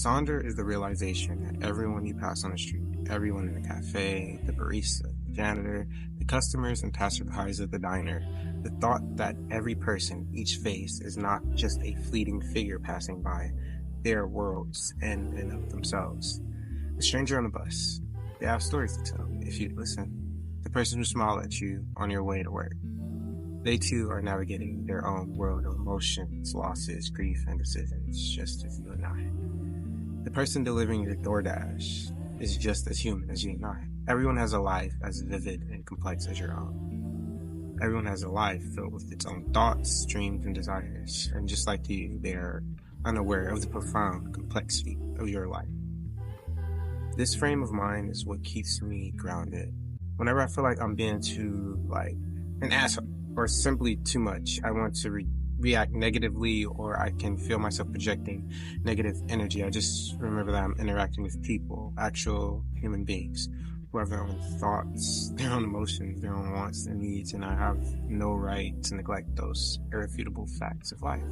Sonder is the realization that everyone you pass on the street, everyone in the cafe, the barista, the janitor, the customers and passerbys at the diner, the thought that every person, each face, is not just a fleeting figure passing by, they are worlds in and of themselves. The stranger on the bus, they have stories to tell if you listen. The person who smiled at you on your way to work. They too are navigating their own world of emotions, losses, grief, and decisions, just as you and I. The person delivering your DoorDash is just as human as you and I. Everyone has a life as vivid and complex as your own. Everyone has a life filled with its own thoughts, dreams, and desires. And just like you, they are unaware of the profound complexity of your life. This frame of mind is what keeps me grounded. Whenever I feel like I'm being too, an asshole, or simply too much, I want to react negatively, or I can feel myself projecting negative energy. I just remember that I'm interacting with people, actual human beings, who have their own thoughts, their own emotions, their own wants and needs, and I have no right to neglect those irrefutable facts of life.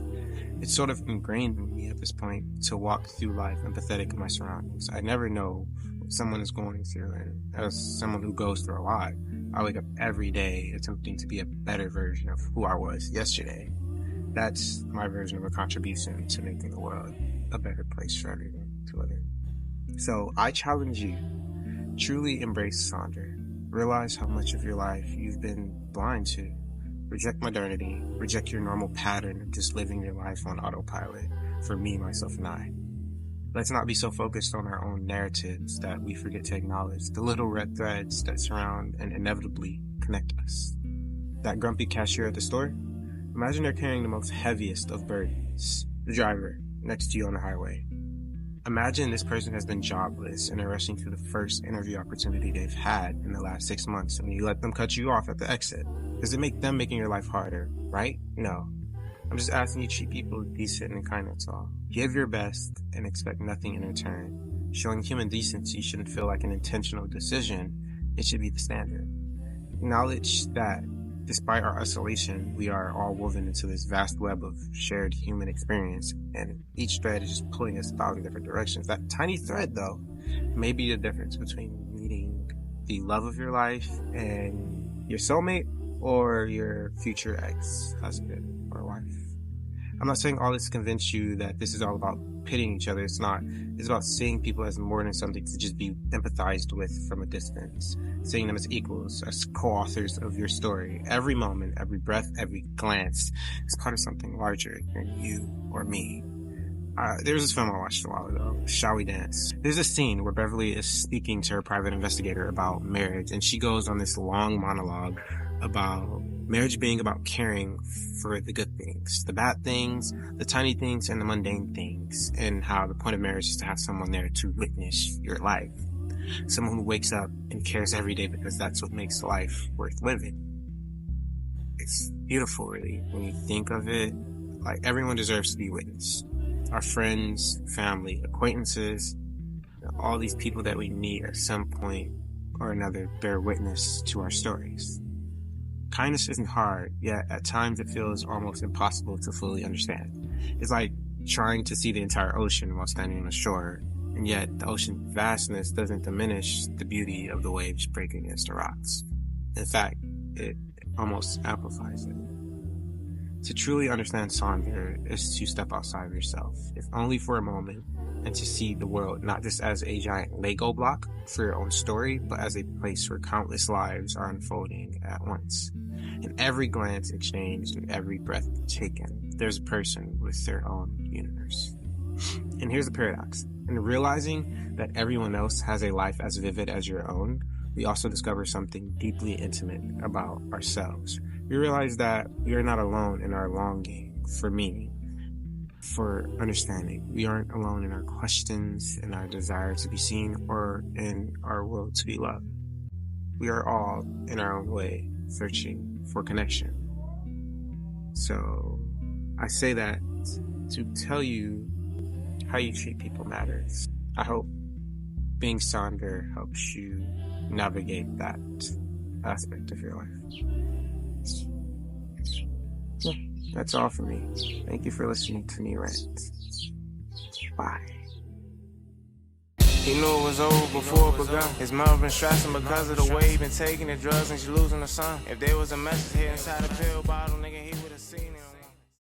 It's sort of ingrained in me at this point to walk through life empathetic in my surroundings. I never know what someone is going through, and as someone who goes through a lot, I wake up every day attempting to be a better version of who I was yesterday. That's my version of a contribution to making the world a better place for everyone to live in. So I challenge you, truly embrace Sonder. Realize how much of your life you've been blind to. Reject modernity. Reject your normal pattern of just living your life on autopilot for me, myself, and I. Let's not be so focused on our own narratives that we forget to acknowledge the little red threads that surround and inevitably connect us. That grumpy cashier at the store? Imagine they're carrying the most heaviest of burdens. The driver next to you on the highway. Imagine this person has been jobless and are rushing to the first interview opportunity they've had in the last 6 months, and you let them cut you off at the exit. Does it make them making your life harder, right? No. I'm just asking you to treat people decent and kind, that's all. Give your best and expect nothing in return. Showing human decency shouldn't feel like an intentional decision. It should be the standard. Acknowledge that despite our isolation, we are all woven into this vast web of shared human experience, and each thread is just pulling us 1,000 different directions. That tiny thread, though, may be the difference between meeting the love of your life and your soulmate or your future ex-husband or wife. I'm not saying all this to convince you that this is all about pitting each other. It's not. It's about seeing people as more than something to just be empathized with from a distance. Seeing them as equals, as co-authors of your story. Every moment, every breath, every glance is part of something larger than you or me. There's this film I watched a while ago, Shall We Dance? There's a scene where Beverly is speaking to her private investigator about marriage, and she goes on this long monologue about marriage being about caring for the good things, the bad things, the tiny things, and the mundane things, and how the point of marriage is to have someone there to witness your life. Someone who wakes up and cares every day because that's what makes life worth living. It's beautiful, really, when you think of it. Like, everyone deserves to be witnessed. Our friends, family, acquaintances, all these people that we meet at some point or another bear witness to our stories. Kindness isn't hard, yet at times it feels almost impossible to fully understand. It's like trying to see the entire ocean while standing on the shore, and yet the ocean vastness doesn't diminish the beauty of the waves breaking against the rocks. In fact, it almost amplifies it. To truly understand Sonder is to step outside of yourself, if only for a moment, and to see the world not just as a giant Lego block for your own story, but as a place where countless lives are unfolding at once. In every glance exchanged and every breath taken, there's a person with their own universe. And here's the paradox. In realizing that everyone else has a life as vivid as your own, we also discover something deeply intimate about ourselves. We realize that we are not alone in our longing for meaning, for understanding. We aren't alone in our questions and our desire to be seen or in our will to be loved. We are all, in our own way, searching for connection. So I say that to tell you how you treat people matters. I hope being Sonder helps you navigate that aspect of your life. Yeah, that's all for me. Thank you for listening to me rant. Bye. He knew it was over before it begun. His mother been stressing because of the way he been taking the drugs and she losing her son. If there was a message here inside a pill bottle, nigga, he would've seen it.